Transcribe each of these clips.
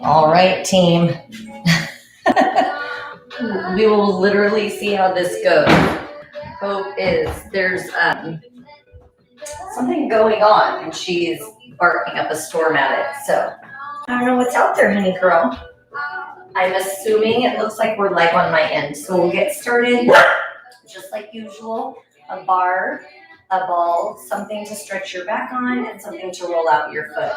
All right, team. We will literally see how this goes. Hope is there's something going on and she's barking up a storm at it. So I don't know what's out there, honey girl. I'm assuming it looks like we're live on my end. So we'll get started just like usual. A bar, a ball, something to stretch your back on, and something to roll out your foot.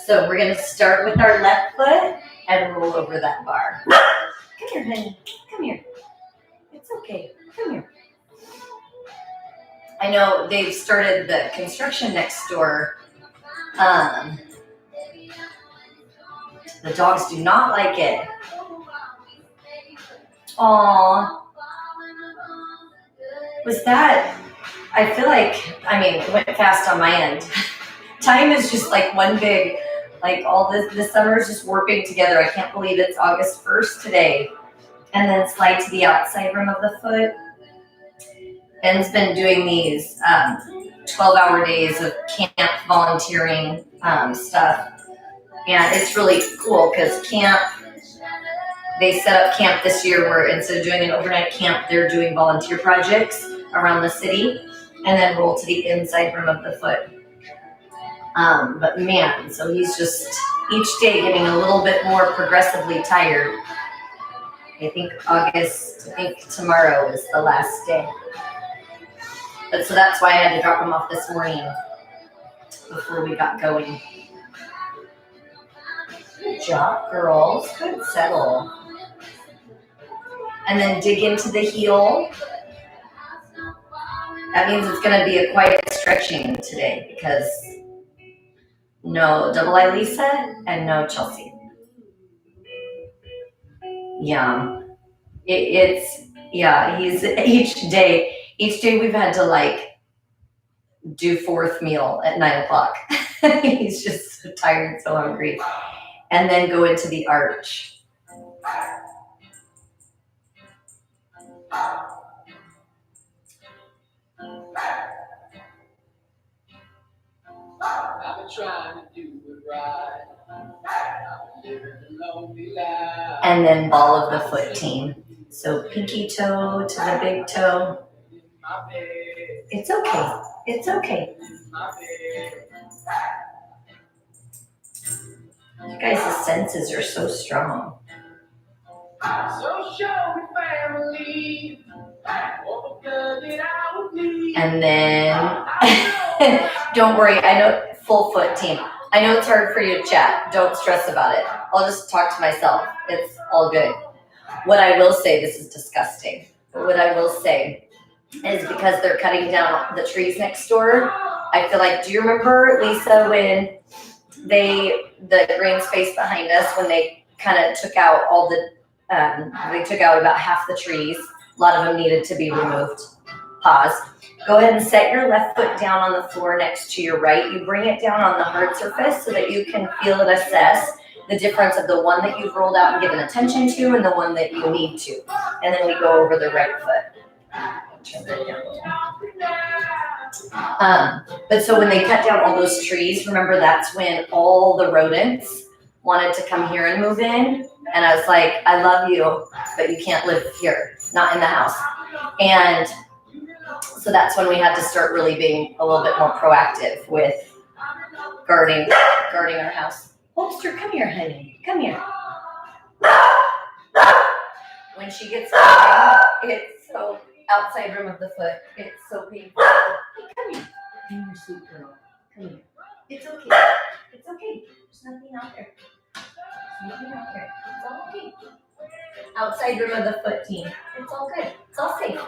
So we're going to start with our left foot and roll over that bar. Come here, honey. Come here. It's okay. Come here. I know they've started the construction next door. The dogs do not like it. Aww. Was that... I feel like, it went fast on my end. Time is just like one big, like all this summer is just warping together. I can't believe it's August 1st today. And then slide to the outside rim of the foot. Ben's been doing these 12-hour days of camp volunteering stuff. And it's really cool because they set up camp this year where instead of doing an overnight camp, they're doing volunteer projects around the city and then roll to the inside rim of the foot. But man, so he's just each day getting a little bit more progressively tired. I think tomorrow is the last day. But so that's why I had to drop him off this morning before we got going. Good job, girls. Good settle. And then dig into the heel. That means it's going to be a quiet stretching today because no double I Lisa and no Chelsea. Yeah. He's each day we've had to do fourth meal at 9:00. He's just so tired, so hungry. And then go into the arch. I've been trying to do it right. And then ball of the foot team. So pinky toe to the big toe. It's okay. It's okay. You guys' senses are so strong. So show me family. And then, don't worry, I know, full foot team. I know it's hard for you to chat. Don't stress about it. I'll just talk to myself. It's all good. What I will say, this is disgusting, but what I will say is because they're cutting down the trees next door, I feel like, do you remember, Lisa, when the green space behind us, when they kind of took out all they took out about half the trees. A lot of them needed to be removed. Pause. Go ahead and set your left foot down on the floor next to your right. You bring it down on the hard surface so that you can feel and assess the difference of the one that you've rolled out and given attention to and the one that you need to. And then we go over the right foot. Turn that down a little. But so when they cut down all those trees, remember that's when all the rodents wanted to come here and move in. And I was like, I love you, but you can't live here, not in the house. And so that's when we had to start really being a little bit more proactive with guarding our house. Holster, come here, honey. Come here. When she gets going, it's so outside rim of the foot. It's so painful. Hey, come here. Come here, sweet girl. Come here. It's okay. It's okay. There's nothing out there. Nothing out there. It's all okay. Outside rim of the foot team. It's all good. It's all safe.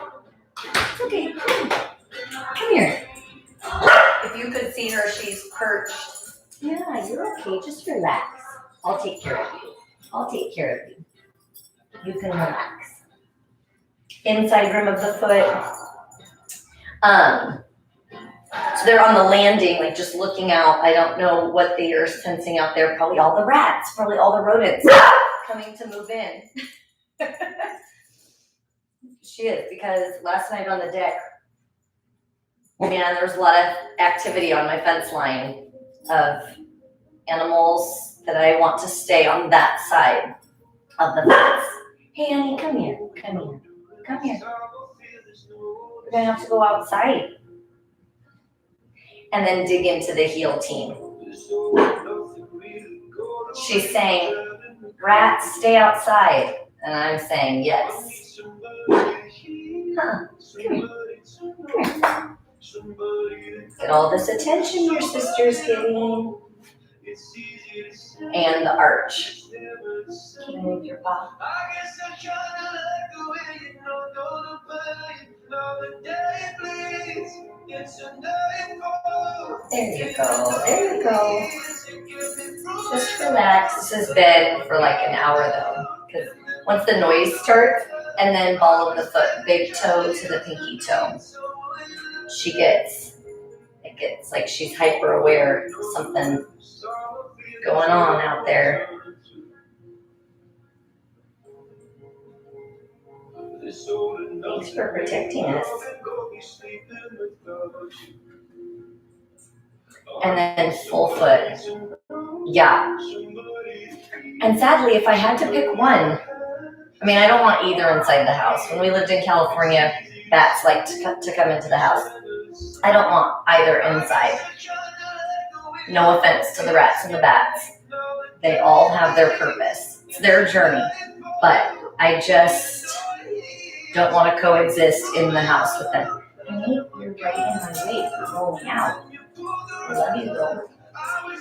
It's okay. Come here. If you could see her, she's perched. Yeah, you're okay. Just relax. I'll take care of you. I'll take care of you. You can relax. Inside rim of the foot. So they're on the landing, like just looking out. I don't know what they are sensing out there. Probably all the rats, probably all the rodents coming to move in. She is, because last night on the deck, man, there was a lot of activity on my fence line of animals that I want to stay on that side of the fence. Hey, honey, come here. Come here. Come here. We're going to have to go outside. And then dig into the heel team. She's saying, rats, stay outside. And I'm saying, yes. Huh. Come here. Come here. Get all this attention your sister's getting. And the arch. Can you move your paw? There you go. There you go. Just relax. This is bed for like an hour though. Because once the noise starts, and then ball of the foot, big toe to the pinky toe. It gets like she's hyper aware of something going on out there. Thanks for protecting us. And then full foot. Yeah. And sadly, if I had to pick one, I mean, I don't want either inside the house. When we lived in California, bats like to come into the house. I don't want either inside. No offense to the rats and the bats. They all have their purpose. It's their journey. But I just don't want to coexist in the house with them. Honey, you're right in my way for rolling out. I love you, though.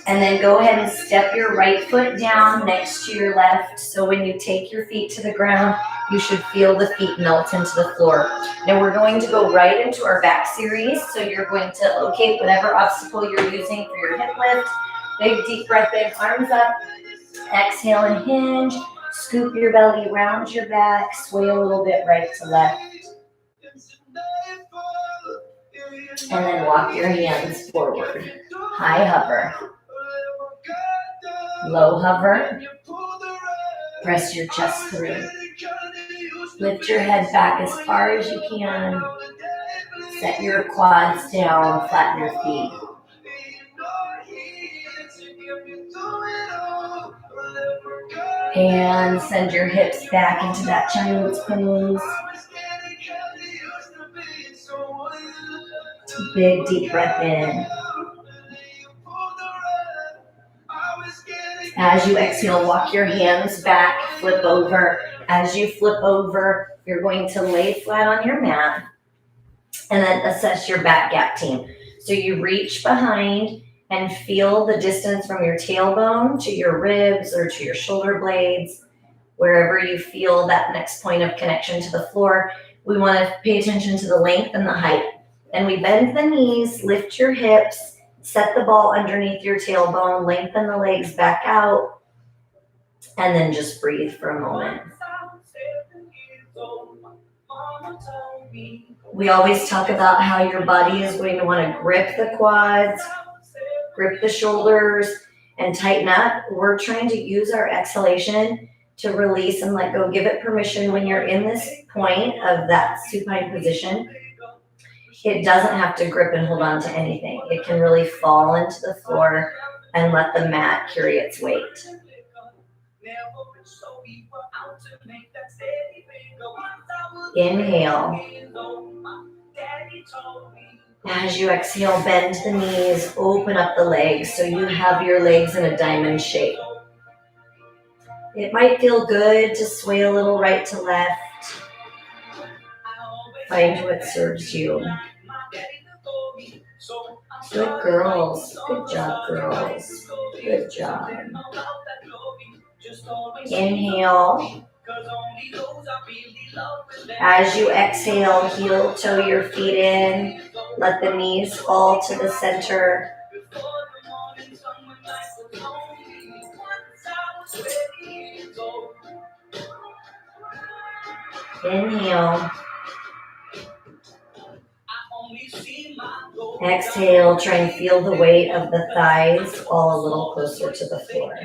And then go ahead and step your right foot down next to your left. So when you take your feet to the ground, you should feel the feet melt into the floor. Now we're going to go right into our back series. So you're going to locate whatever obstacle you're using for your hip lift. Big deep breath in, arms up. Exhale and hinge. Scoop your belly around your back. Sway a little bit right to left. And then walk your hands forward. High hover. Low hover. Press your chest through. Lift your head back as far as you can. Set your quads down. Flatten your feet. And send your hips back into that child's pose. Big deep breath in. As you exhale, walk your hands back, flip over. As you flip over, you're going to lay flat on your mat and then assess your back gap team. So you reach behind and feel the distance from your tailbone to your ribs or to your shoulder blades, wherever you feel that next point of connection to the floor. We want to pay attention to the length and the height. Then we bend the knees, lift your hips, set the ball underneath your tailbone, lengthen the legs back out, and then just breathe for a moment. We always talk about how your body is going to want to grip the quads, grip the shoulders, and tighten up. We're trying to use our exhalation to release and let go. Give it permission when you're in this point of that supine position. It doesn't have to grip and hold on to anything. It can really fall into the floor and let the mat carry its weight. Inhale. As you exhale, bend the knees, open up the legs so you have your legs in a diamond shape. It might feel good to sway a little right to left. Find what serves you. Good girls. Good job, girls. Good job. Inhale. As you exhale, heel toe your feet in. Let the knees fall to the center. Inhale. Exhale, try and feel the weight of the thighs fall a little closer to the floor.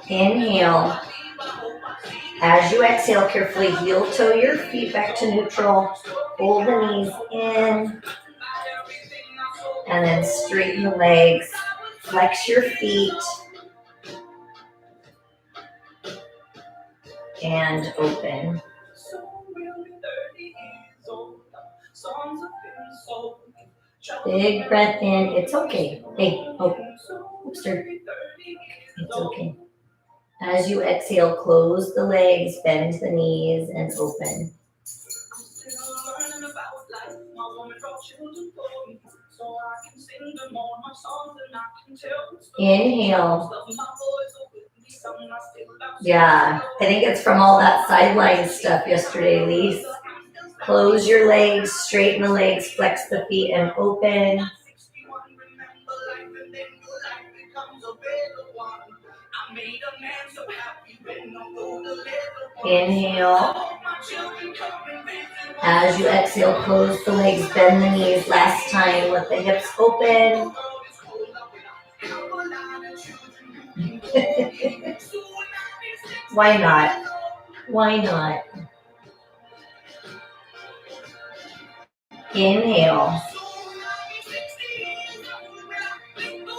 Inhale. As you exhale, carefully heel toe your feet back to neutral. Pull the knees in. And then straighten the legs, flex your feet, and open. Big breath in. It's okay. Hey, sir. It's okay. As you exhale, close the legs, bend the knees, and open. Inhale. Yeah, I think it's from all that sideline stuff yesterday, Lise. Close your legs, straighten the legs, flex the feet, and open. Inhale. As you exhale, close the legs, bend the knees. Last time, let the hips open. Why not? Why not? Inhale.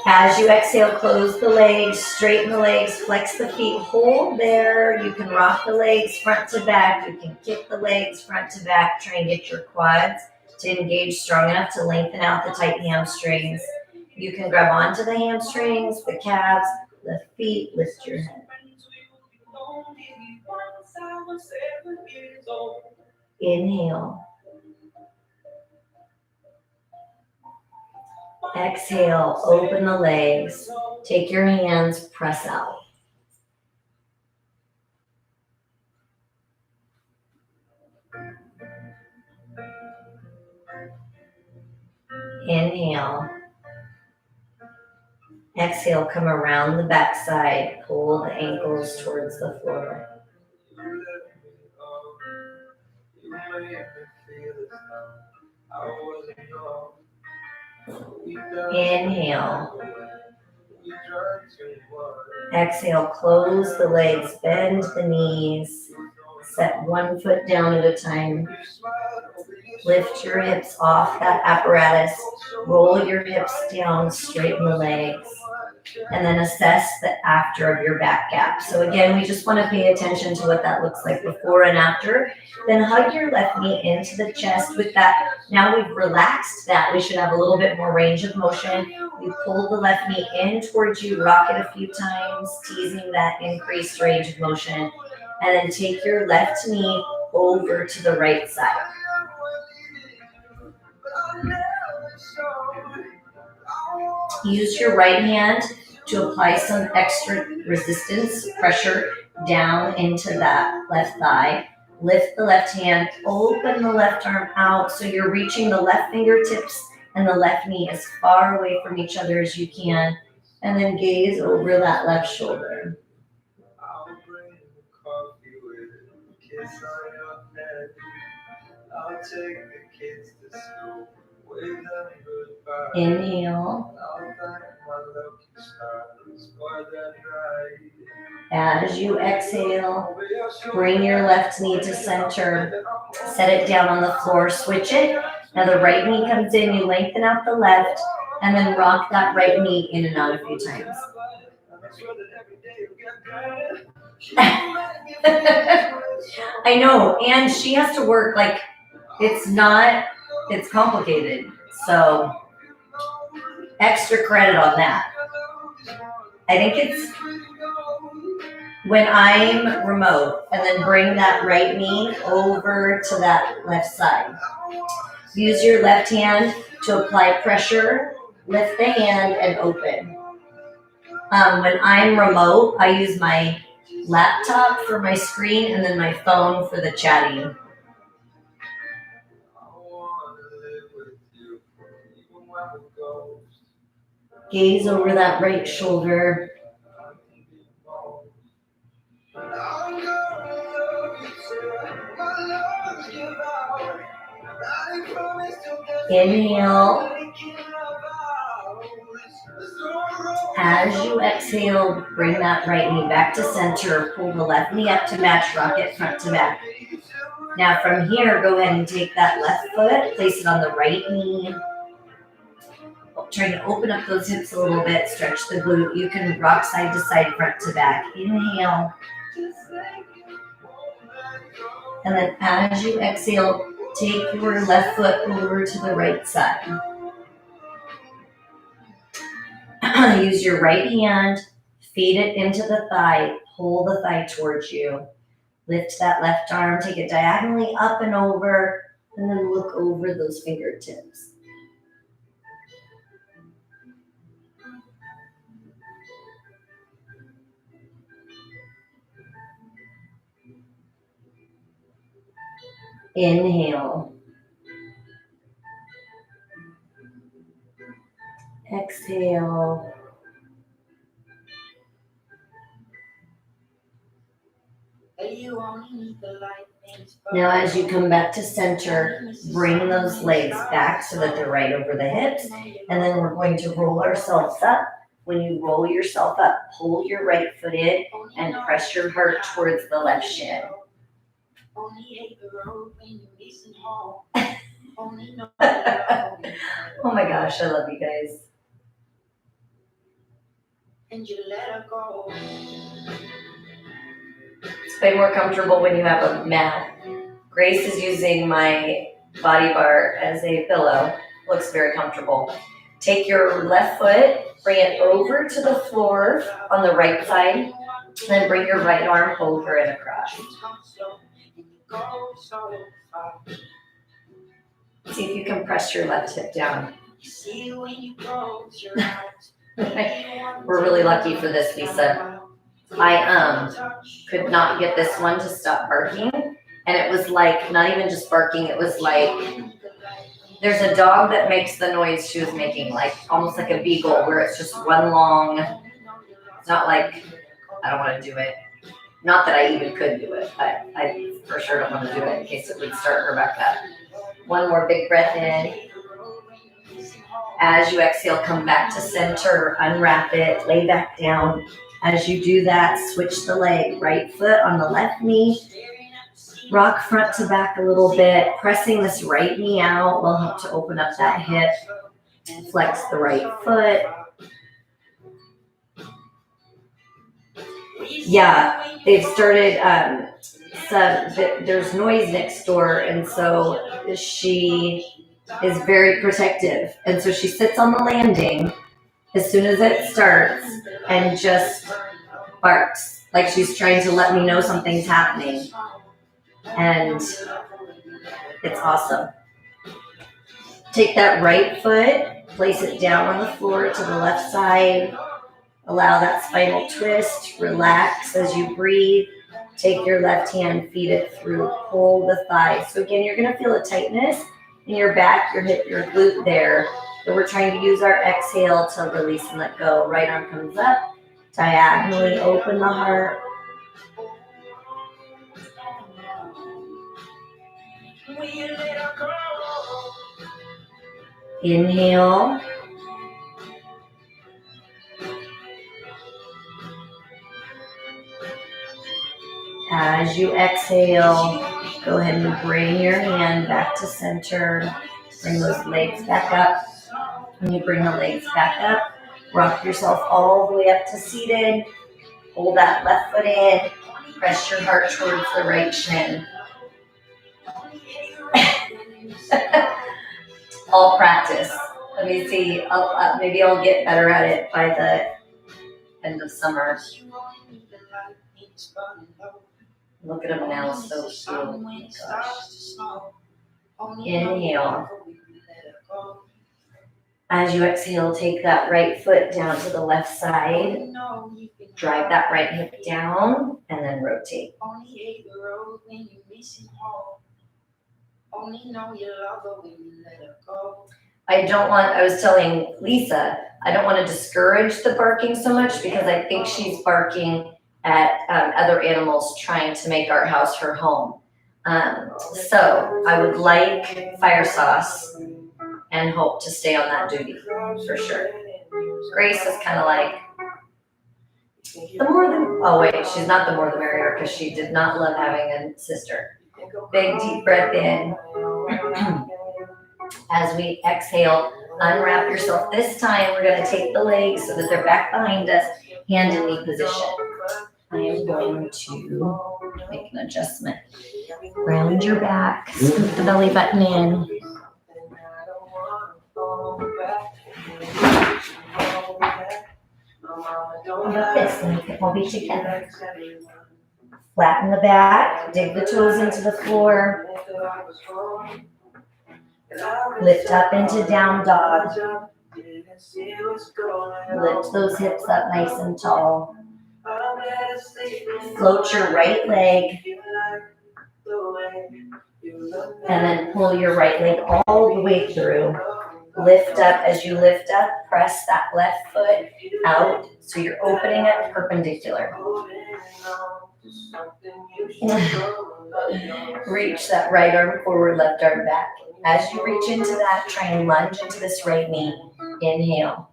As you exhale, close the legs, straighten the legs, flex the feet, hold there. You can rock the legs front to back. You can kick the legs front to back. Try and get your quads to engage strong enough to lengthen out the tight hamstrings. You can grab onto the hamstrings, the calves, the feet, lift your head. Inhale. Exhale, open the legs. Take your hands, press out. Inhale. Exhale, come around the backside. Pull the ankles towards the floor. Inhale. Exhale, close the legs, bend the knees. Set one foot down at a time. Lift your hips off that apparatus. Roll your hips down, straighten the legs. And then assess the after of your back gap. So again, we just want to pay attention to what that looks like before and after. Then hug your left knee into the chest with that. Now we've relaxed that. We should have a little bit more range of motion. We pull the left knee in towards you, rock it a few times, teasing that increased range of motion. And then take your left knee over to the right side. Use your right hand to apply some extra resistance, pressure down into that left thigh. Lift the left hand, open the left arm out so you're reaching the left fingertips and the left knee as far away from each other as you can. And then gaze over that left shoulder. Inhale. As you exhale, bring your left knee to center. Set it down on the floor, switch it. Now the right knee comes in, you lengthen out the left, and then rock that right knee in and out a few times. I know, and she has to work like it's complicated. So extra credit on that. I think it's when I'm remote and then bring that right knee over to that left side. Use your left hand to apply pressure, lift the hand and open. When I'm remote, I use my laptop for my screen and then my phone for the chatting. Gaze over that right shoulder. Inhale. As you exhale, bring that right knee back to center. Pull the left knee up to match, rock it front to back. Now from here, go ahead and take that left foot, place it on the right knee. trying to open up those hips a little bit, stretch the glute. You can rock side to side, front to back. Inhale. And then as you exhale, take your left foot over to the right side. Use your right hand, feed it into the thigh, pull the thigh towards you. Lift that left arm, take it diagonally up and over, and then look over those fingertips. Inhale. Exhale. Now as you come back to center, bring those legs back so that they're right over the hips. And then we're going to roll ourselves up. When you roll yourself up, pull your right foot in and press your heart towards the left shin. Oh my gosh, I love you guys. And you let her go. It's way more comfortable when you have a mat. Grace is using my body bar as a pillow. Looks very comfortable. Take your left foot, bring it over to the floor on the right side, then bring your right arm over and across. See if you can press your left hip down. We're really lucky for this, Lisa. I could not get this one to stop barking, and it was like not even just barking, it was like there's a dog that makes the noise she was making, like almost like a beagle, where it's just one long, it's not like I don't want to do it, not that I even could do it, but I for sure don't want to do it in case it would start her back up. One more big breath in. As you exhale, come back to center, unwrap it, lay back down. As you do that, switch the leg, right foot on the left knee, rock front to back a little bit, pressing this right knee out will help to open up that hip, flex the right foot. Yeah, they've started, there's noise next door, and so she is very protective, and so she sits on the landing as soon as it starts and just barks like she's trying to let me know something's happening, and it's awesome. Take that right foot, place it down on the floor to the left side, allow that spinal twist, relax as you breathe. Take your left hand, feed it through, pull the thigh. So again, you're going to feel a tightness in your back, your hip, your glute there. But we're trying to use our exhale to release and let go. Right arm comes up, diagonally open the heart. Inhale. As you exhale, go ahead and bring your hand back to center. Bring those legs back up. When you bring the legs back up, rock yourself all the way up to seated. Hold that left foot in. Press your heart towards the right shin. All practice. Let me see. Maybe I'll get better at it by the end of summer. Look at him now, so cute. Oh my gosh. Inhale. As you exhale, take that right foot down to the left side. Drive that right hip down and then rotate. I was telling Lisa, I don't want to discourage the barking so much because I think she's barking at other animals trying to make our house her home. So I would like Fire Sauce and hope to stay on that duty for sure. Grace is kind of like, she's not the more the merrier because she did not love having a sister. Big deep breath in. As we exhale, Unwrap yourself. This time we're gonna take the legs so that they're back behind us, hand and knee position. I am going to make an adjustment. Round your back, scoop the belly button in. How about this? Let me get all these together. Flatten the back, dig the toes into the floor. Lift up into down dog. Lift those hips up nice and tall. Float your right leg. And then pull your right leg all the way through. Lift up. As you lift up, press that left foot out so you're opening it perpendicular. Reach that right arm forward, left arm back. As you reach into that, try and lunge into this right knee. Inhale.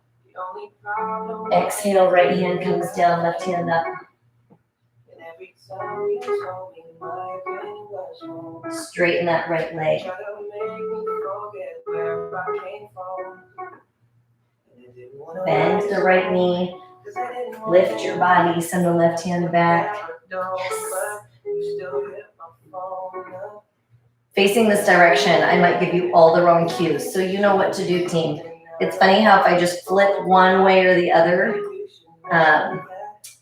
Exhale, right hand comes down, left hand up. Straighten that right leg. Bend the right knee. Lift your body, send the left hand back. Yes. Facing this direction, I might give you all the wrong cues, so you know what to do, team. It's funny how if I just flip one way or the other,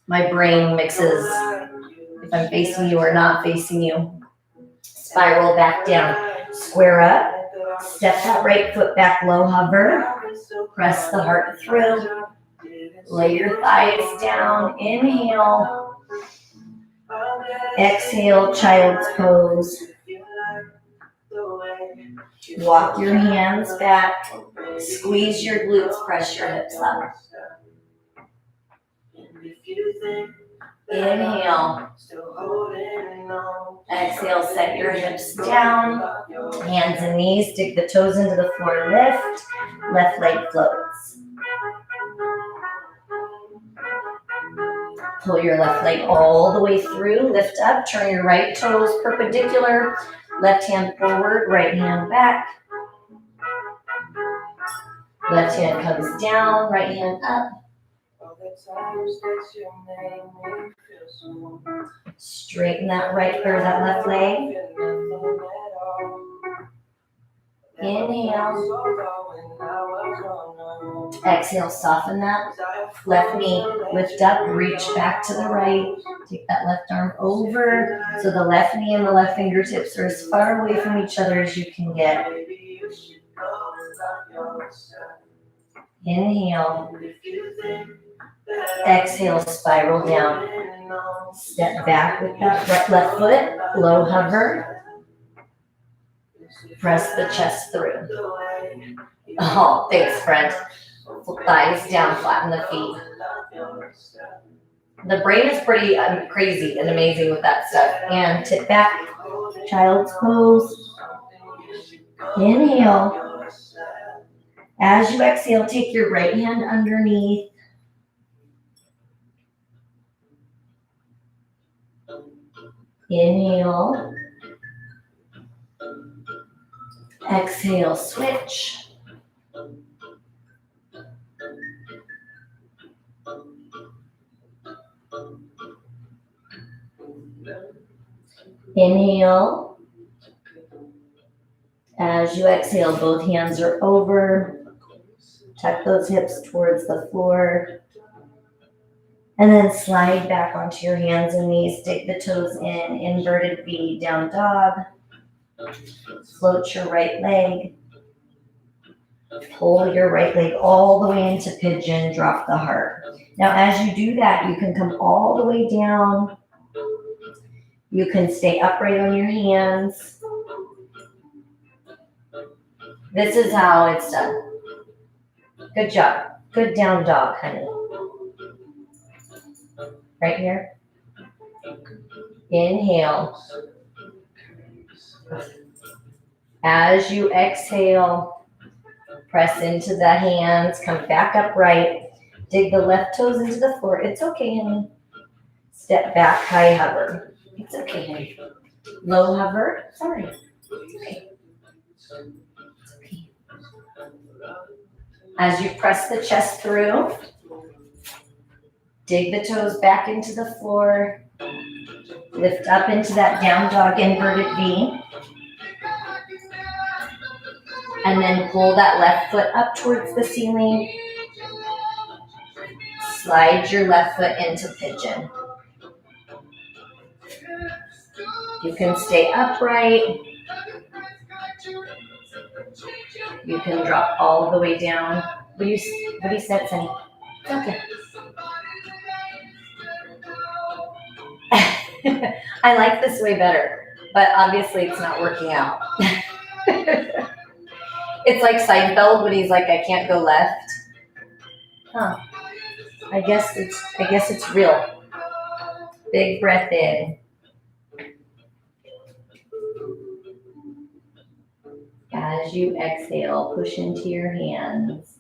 my brain mixes if I'm facing you or not facing you. Spiral back down. Square up. Step that right foot back low, hover. Press the heart through. Lay your thighs down. Inhale. Exhale, child's pose. Walk your hands back. Squeeze your glutes, press your hips up. Inhale. Exhale, set your hips down. Hands and knees, dig the toes into the floor, lift. Left leg floats. Pull your left leg all the way through, lift up, turn your right toes perpendicular. Left hand forward, right hand back. Left hand comes down, right hand up. Straighten that right or that left leg. Inhale. Exhale, soften that left knee. Lift up, reach back to the right. Take that left arm over. So the left knee and the left fingertips are as far away from each other as you can get. Inhale. Exhale, spiral down. Step back with that left foot. Low hover. Press the chest through. Oh, thanks, friend. Thighs down, flatten the feet. The brain is pretty crazy and amazing with that stuff. And tip back, child's pose. Inhale. As you exhale, take your right hand underneath. Inhale. Exhale, switch. Inhale. As you exhale, both hands are over. Tuck those hips towards the floor. And then slide back onto your hands and knees. Dig the toes in, inverted V, down dog. Float your right leg. Pull your right leg all the way into pigeon, drop the heart. Now as you do that, you can come all the way down. You can stay upright on your hands. This is how it's done. Good job. Good down dog, honey. Right here. Inhale. As you exhale, press into the hands, come back upright. Dig the left toes into the floor. It's okay, honey. Step back, high hover. It's okay, honey. Low hover. Sorry. It's okay. It's okay. As you press the chest through, dig the toes back into the floor, lift up into that down dog inverted V, and then pull that left foot up towards the ceiling. Slide your left foot into pigeon. You can stay upright. You can drop all the way down. What do you say, Sunny? Okay. I like this way better, but obviously it's not working out. It's like Seinfeld when he's like, I can't go left. Huh. I guess it's real. Big breath in. As you exhale, push into your hands.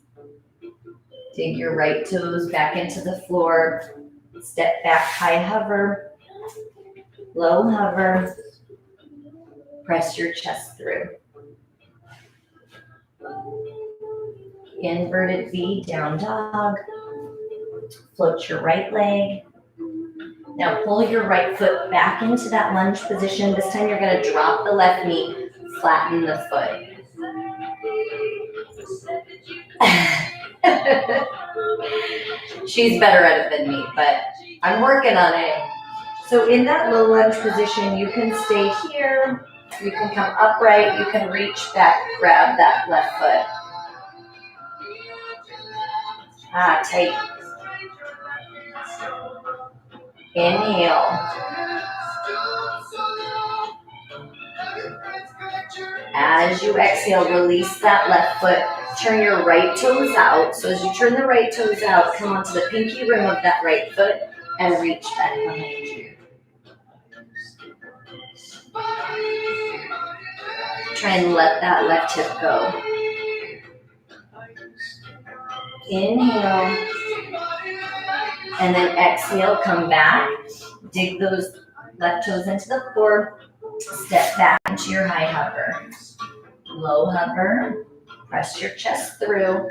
Dig your right toes back into the floor. Step back, high hover. Low hover. Press your chest through. Inverted V, down dog. Float your right leg. Now pull your right foot back into that lunge position. This time you're going to drop the left knee, flatten the foot. She's better at it than me, but I'm working on it. So in that low lunge position, you can stay here. You can come upright. You can reach back, grab that left foot. Tight. Inhale. As you exhale, release that left foot. Turn your right toes out. So as you turn the right toes out, come onto the pinky rim of that right foot and reach back behind you. Try and let that left hip go. Inhale. And then exhale, come back. Dig those left toes into the floor. Step back into your high hover. Low hover. Press your chest through.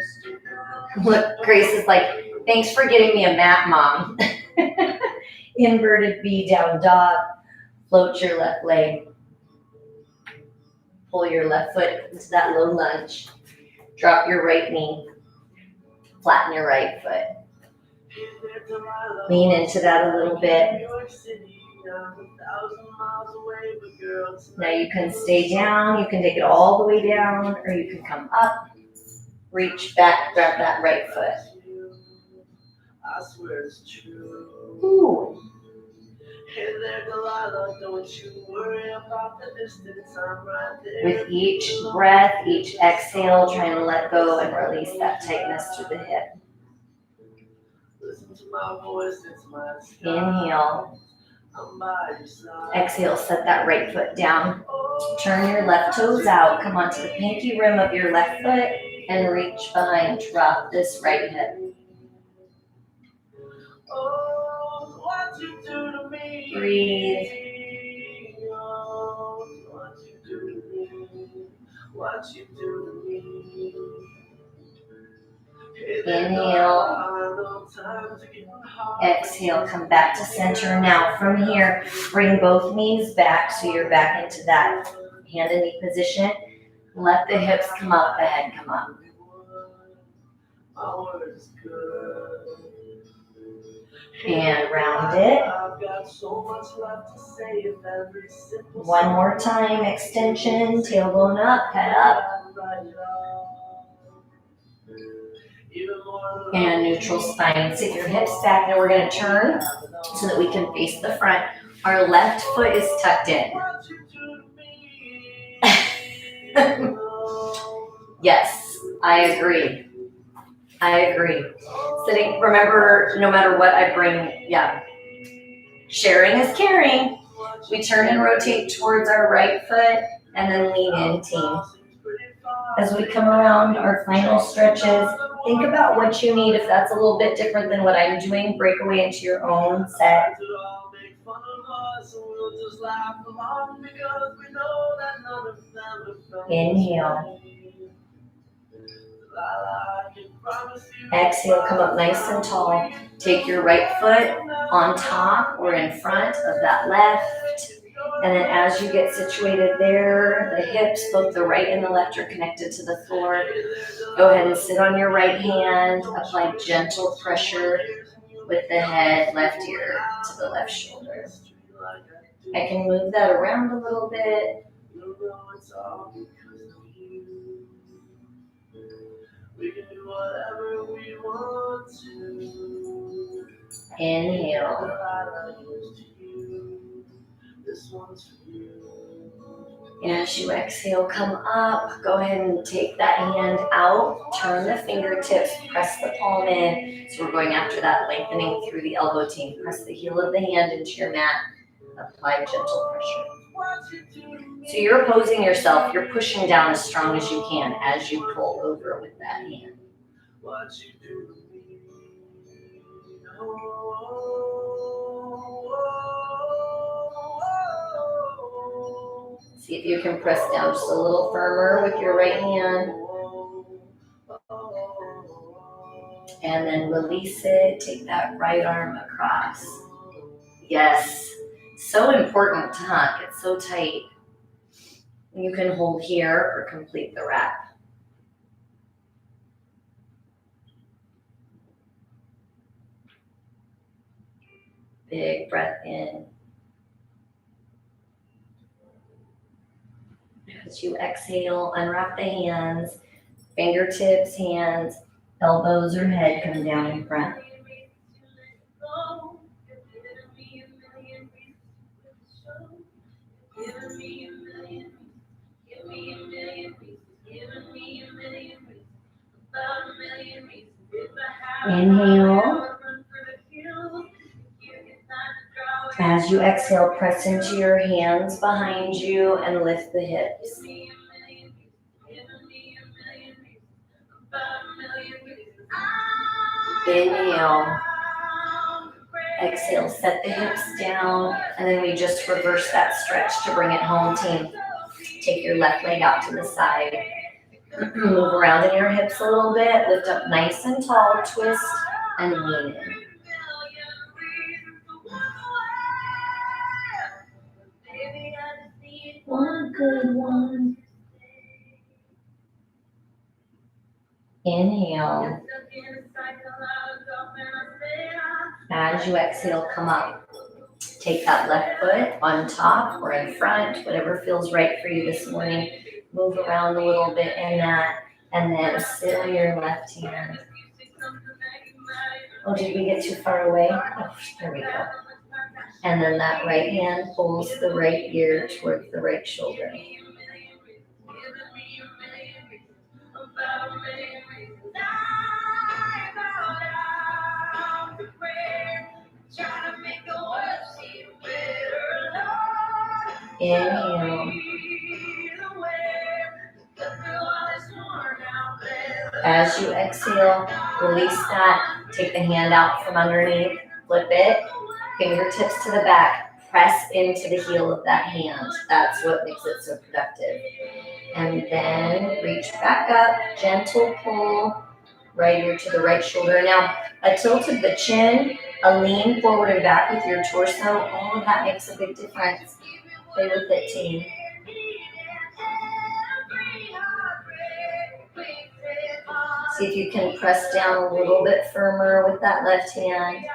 Look, Grace is like, thanks for getting me a mat, Mom. Inverted V, down dog. Float your left leg. Pull your left foot into that low lunge. Drop your right knee. Flatten your right foot. Lean into that a little bit. Now you can stay down. You can take it all the way down, or you can come up. Reach back, grab that right foot. Ooh. With each breath, each exhale, try and let go and release that tightness through the hip. Inhale. Exhale, set that right foot down. Turn your left toes out. Come onto the pinky rim of your left foot and reach behind. Drop this right hip. Breathe. Inhale. Exhale, come back to center. Now from here, bring both knees back so you're back into that hand and knee position. Let the hips come up, the head come up. And round it. One more time, extension, tailbone up, head up. And neutral spine. Sit your hips back. Now we're going to turn so that we can face the front. Our left foot is tucked in. Yes, I agree. Sitting, remember, no matter what I bring, sharing is caring. We turn and rotate towards our right foot and then lean in, team. As we come around our final stretches, think about what you need. If that's a little bit different than what I'm doing, break away into your own set. Inhale. Exhale, come up nice and tall. Take your right foot on top or in front of that left. And then as you get situated there, the hips, both the right and the left, are connected to the floor. Go ahead and sit on your right hand. Apply gentle pressure with the head, left ear to the left shoulder. I can move that around a little bit. Inhale. As you exhale, come up. Go ahead and take that hand out. Turn the fingertips. Press the palm in. So we're going after that lengthening through the elbow team. Press the heel of the hand into your mat. Apply gentle pressure. So you're opposing yourself. You're pushing down as strong as you can as you pull over with that hand. See if you can press down just a little firmer with your right hand. And then release it. Take that right arm across. Yes. So important, huh? It's so tight. You can hold here or complete the wrap. Big breath in. As you exhale, unwrap the hands, fingertips, hands, elbows or head come down in front. Inhale. As you exhale, press into your hands behind you and lift the hips. Inhale. Exhale, set the hips down, and then we just reverse that stretch to bring it home, team. Take your left leg out to the side. Move around in your hips a little bit. Lift up nice and tall, twist, and lean in. One good one. Inhale. As you exhale, come up. Take that left foot on top or in front, whatever feels right for you this morning. Move around a little bit in that, and then sit on your left hand. Oh, did we get too far away? Oh, there we go. And then that right hand pulls the right ear towards the right shoulder. Inhale. As you exhale, release that. Take the hand out from underneath. Flip it. Fingertips to the back. Press into the heel of that hand. That's what makes it so productive. And then reach back up. Gentle pull. Right ear to the right shoulder. Now, a tilt of the chin, a lean forward and back with your torso, all of that makes a big difference. Play with it, team. See if you can press down a little bit firmer with that left hand.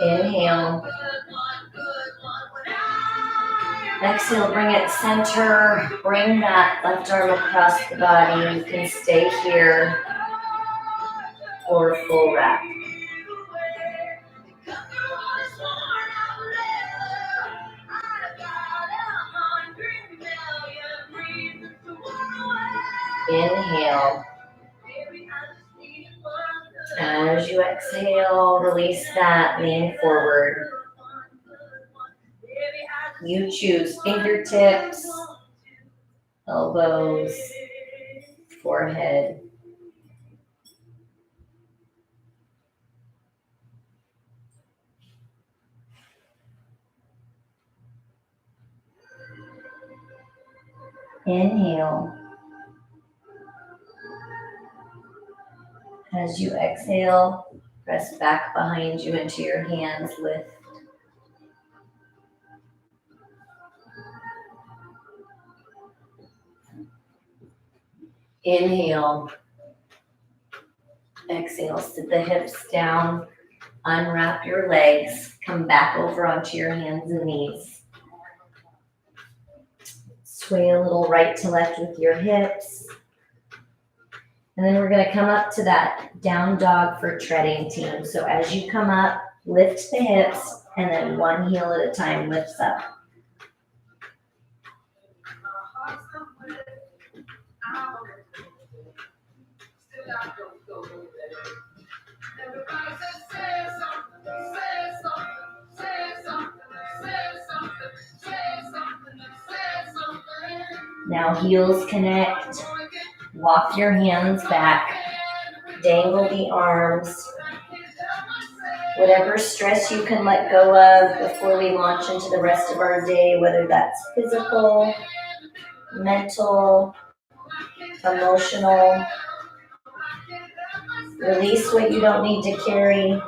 Inhale. Exhale, bring it center. Bring that left arm across the body. You can stay here for a full wrap. Inhale. As you exhale, release that, lean forward. You choose fingertips, elbows, forehead. Inhale. As you exhale, press back behind you into your hands, lift. Inhale. Exhale, sit the hips down, unwrap your legs, come back over onto your hands and knees. Sway a little right to left with your hips. And then we're gonna come up to that down dog for treading team. So as you come up, lift the hips and then one heel at a time lifts up. Now heels connect, walk your hands back, dangle the arms. Whatever stress you can let go of before we launch into the rest of our day, whether that's physical, mental, emotional. Release what you don't need to carry.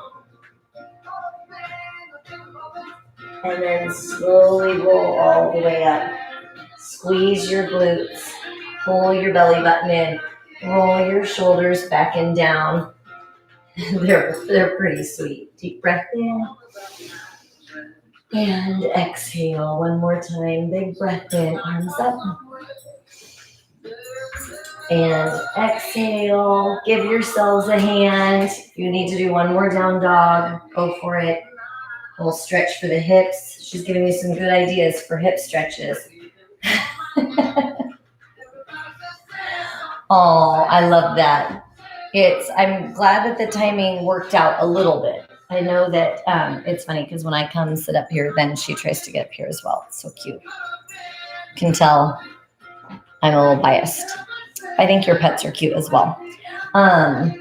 And then slowly roll all the way up. Squeeze your glutes, pull your belly button in, roll your shoulders back and down. They're pretty sweet. Deep breath in. And exhale one more time. Big breath in, arms up. And exhale. Give yourselves a hand. If you need to do one more down dog, go for it. We'll stretch for the hips. She's giving me some good ideas for hip stretches. Oh, I love that. I'm glad that the timing worked out a little bit. I know that it's funny because when I come sit up here, then she tries to get up here as well. It's so cute. Can tell I'm a little biased. I think your pets are cute as well. And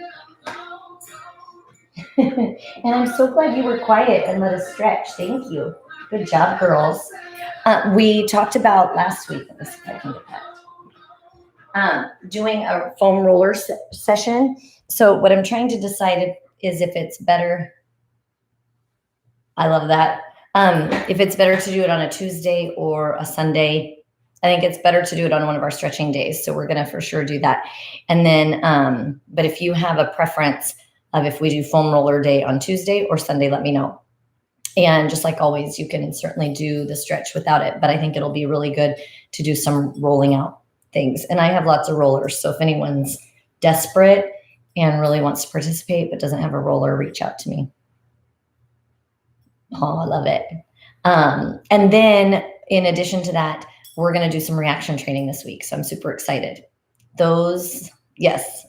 I'm so glad you were quiet and let us stretch. Thank you. Good job, girls. We talked about last week. Let me see if I can get that. Doing a foam roller session. So what I'm trying to decide is if it's better. I love that. If it's better to do it on a Tuesday or a Sunday. I think it's better to do it on one of our stretching days. So we're going to for sure do that. And then, but if you have a preference of if we do foam roller day on Tuesday or Sunday, let me know. And just like always, you can certainly do the stretch without it, but I think it'll be really good to do some rolling out things. And I have lots of rollers. So if anyone's desperate and really wants to participate but doesn't have a roller, reach out to me. Oh, I love it. And then in addition to that, we're going to do some reaction training this week. So I'm super excited. Yes.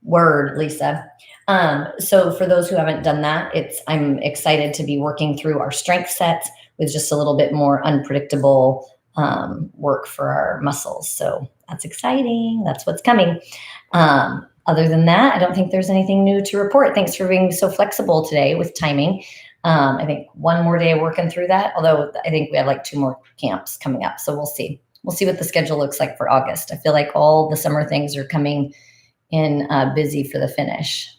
Word, Lisa. So for those who haven't done that, I'm excited to be working through our strength sets with just a little bit more unpredictable work for our muscles. So that's exciting. That's what's coming. Other than that, I don't think there's anything new to report. Thanks for being so flexible today with timing. I think one more day working through that, although I think we have like 2 more camps coming up. So we'll see. We'll see what the schedule looks like for August. I feel like all the summer things are coming in busy for the finish.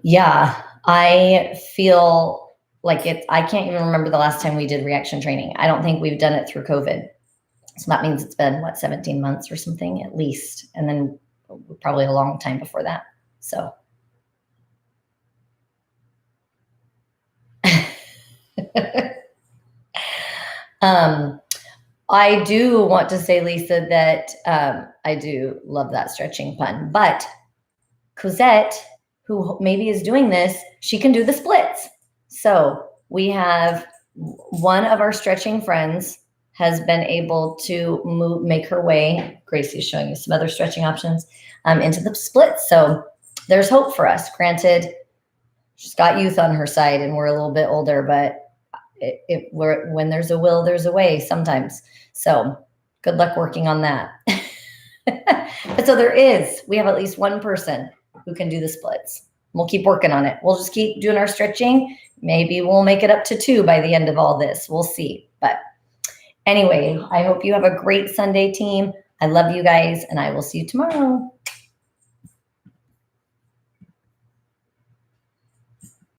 Yeah, I feel like I can't even remember the last time we did reaction training. I don't think we've done it through COVID. So that means it's been, 17 months or something at least. And then probably a long time before that. So. I do want to say, Lisa, that I do love that stretching pun. But Cosette, who maybe is doing this, she can do the splits. So we have one of our stretching friends has been able to make her way. Gracie's showing you some other stretching options into the splits. So there's hope for us. Granted, she's got youth on her side and we're a little bit older, but when there's a will, there's a way sometimes. So good luck working on that. But so we have at least one person who can do the splits. We'll keep working on it. We'll just keep doing our stretching. Maybe we'll make it up to 2 by the end of all this. We'll see. But Anyway, I hope you have a great Sunday, team. I love you guys, and I will see you tomorrow.